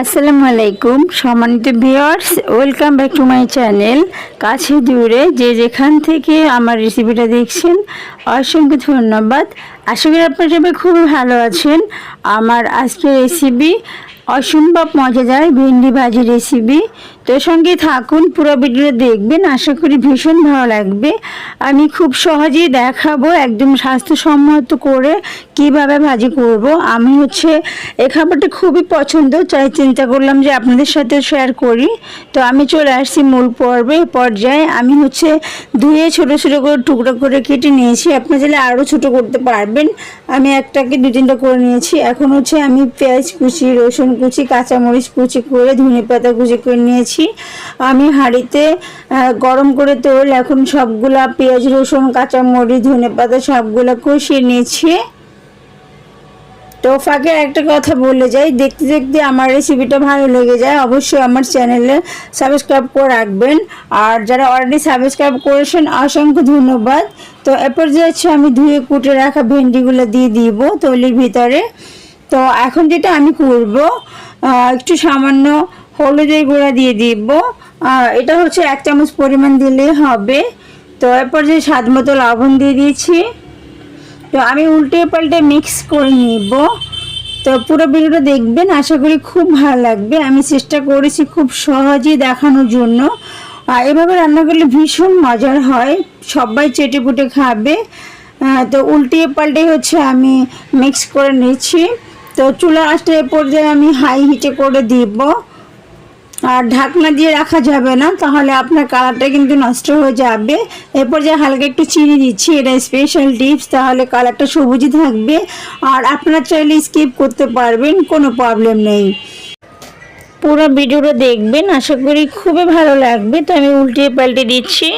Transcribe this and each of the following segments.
আসসালামু আলাইকুম সম্মানিত viewers, welcome back to my channel. কাছে দূরে যে যেখান থেকে আমার রেসিপিটা দেখছেন অসংখ্য ধন্যবাদ। আশা করি আপনারা সবাই খুবই ভালো আছেন। আমার আজকের রেসিপি অসম্ভব মজাদার ভেন্ডি ভাজি রেসিপি। তো সঙ্গে থাকুন, পুরো ভিডিও দেখবেন, আশা করি ভীষণ ভালো লাগবে। আমি খুব সহজেই দেখাবো একদম স্বাস্থ্যসম্মত করে কিভাবে ভাজি করব। আমি এই খাবারটা খুবই পছন্দ, তাই চিন্তা করলাম যে আপনাদের সাথে শেয়ার করি। তো আমি চলে আসছি মূল পর্যায়ে। আমি ধুয়ে ছোটো ছোটো করে টুকরো করে কেটে নিয়েছি। আপনি চাইলে আরও ছোটো করতে পারবেন। আমি একটাকে দু তিনটা করে নিয়েছি। এখন আমি পেঁয়াজ কুচি, রসুন কুচি, কাঁচামরিচ কুচি করে, ধনেপাতা কুচি করে নিয়েছি। আমি হাঁড়িতে গরম করে তেল এখন সবগুলা পেঁয়াজ, রসুন, কাঁচামরিচ, ধনেপাতা সবগুলা কষিয়ে নিয়েছি। তো ফাঁকে একটা কথা বলে যাই, দেখতে দেখতে আমার রেসিপিটা ভালো লেগে যায় অবশ্যই আমার চ্যানেলে সাবস্ক্রাইব করে রাখবেন। আর যারা অলরেডি সাবস্ক্রাইব করেছেন অসংখ্য ধন্যবাদ। তো এরপর আমি ধুয়ে কুটে রাখা ভেন্ডিগুলো দিয়ে দিব তৈলির ভিতরে। তো এখন যেটা আমি করব, একটু সামান্য হলুদের গুঁড়া দিয়ে দিব। এটা 1 চামচ পরিমাণ দিলেই হবে। তো এরপর স্বাদ মতো লবণ দিয়ে দিয়েছি। তো আমি উল্টে পাল্টে মিক্স করে নিব। তো পুরো ভিডিওটা দেখবেন, আশা করি খুব ভালো লাগবে। আমি চেষ্টা করেছি খুব সহজেই দেখানোর জন্য। এভাবে রান্না করলে ভীষণ মজার হয়, সবাই চেটেপুটে খাবে। তো উল্টে পাল্টে আমি মিক্স করে নিচ্ছি। তো চুলা আঁচটা এ পর্যায়ে আমি হাই হিটে করে দিব। আর ঢাকনা দিয়ে রাখা যাবে না, তাহলে আপনার কালারটা কিন্তু নষ্ট হয়ে যাবে। এরপর হালকা একটু চিনি দিচ্ছি, এটা স্পেশাল টিপস, তাহলে কালারটা সবুজই থাকবে। আর আপনারা চাইলে স্কিপ করতে পারবেন, কোনো প্রবলেম নেই। পুরো ভিডিওটা দেখবেন, আশা করি খুবই ভালো লাগবে। তো আমি উল্টে পাল্টে দিচ্ছি।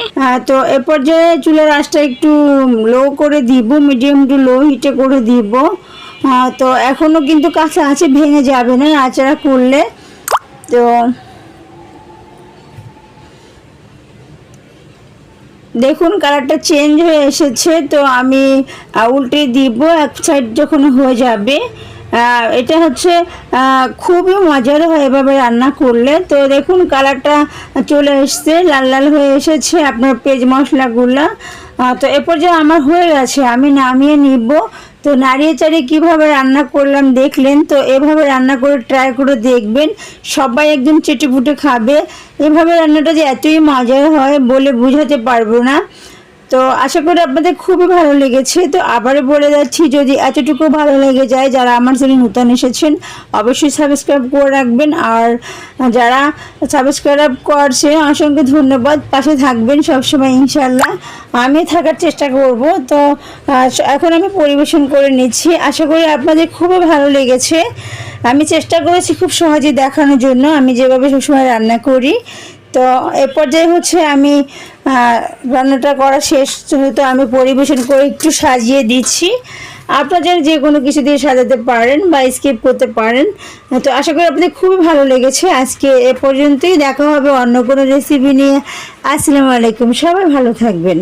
তো এ পর্যায়ে চুলার আঁচটা একটু লো করে দিব, মিডিয়াম টু লো হিটে করে দিব। তো এখনও কিন্তু কাঁচা আছে, ভেঙে যাবে না আচারা করলে। তো দেখুন কালারটা চেঞ্জ হয়ে এসেছে। তো আমি উল্টে দিব এক সাইড যখন হয়ে যাবে। এটা খুবই মজার হয় এভাবে রান্না করলে। তো দেখুন কালারটা চলে এসছে, লাল লাল হয়ে এসেছে আপনার পেঁয়াজ মশলাগুলো। তো এরপর আমার হয়ে গেছে, আমি নামিয়ে নিব। তো নাড়িয়ে চাড়িয়ে কীভাবে রান্না করলাম দেখলেন। তো এভাবে রান্না করে ট্রাই করে দেখবেন, সবাই একদম চেটেপুটে খাবে। এভাবে রান্নাটা যে এতই মজার হয় বলে বোঝাতে পারবো না। তো আশা করি আপনাদের খুবই ভালো লেগেছে। তো আবারও বলে যাচ্ছি, যদি এতটুকু ভালো লেগে যায়, যারা আমার চ্যানেলে নতুন এসেছেন অবশ্যই সাবস্ক্রাইব করে রাখবেন। আর যারা সাবস্ক্রাইব করছে অসংখ্য ধন্যবাদ। পাশে থাকবেন সবসময় ইনশাল্লাহ, আমি থাকার চেষ্টা করব। তো এখন আমি পরিবেশন করে নিচ্ছি। আশা করি আপনাদের খুবই ভালো লেগেছে। আমি চেষ্টা করেছি খুব সহজে দেখানোর জন্য, আমি যেভাবে সবসময় রান্না করি। তো এ পর্যায়ে আমি রান্নাটা করা শেষ, তো আমি পরিবেশন করে একটু সাজিয়ে দিচ্ছি। আপনারা যে কোনো কিছু দিয়ে সাজাতে পারেন বা স্কিপ করতে পারেন। তো আশা করি আপনাদের খুবই ভালো লেগেছে। আজকে এ পর্যন্তই, দেখা হবে অন্য কোনো রেসিপি নিয়ে। আসসালামু আলাইকুম, সবাই ভালো থাকবেন।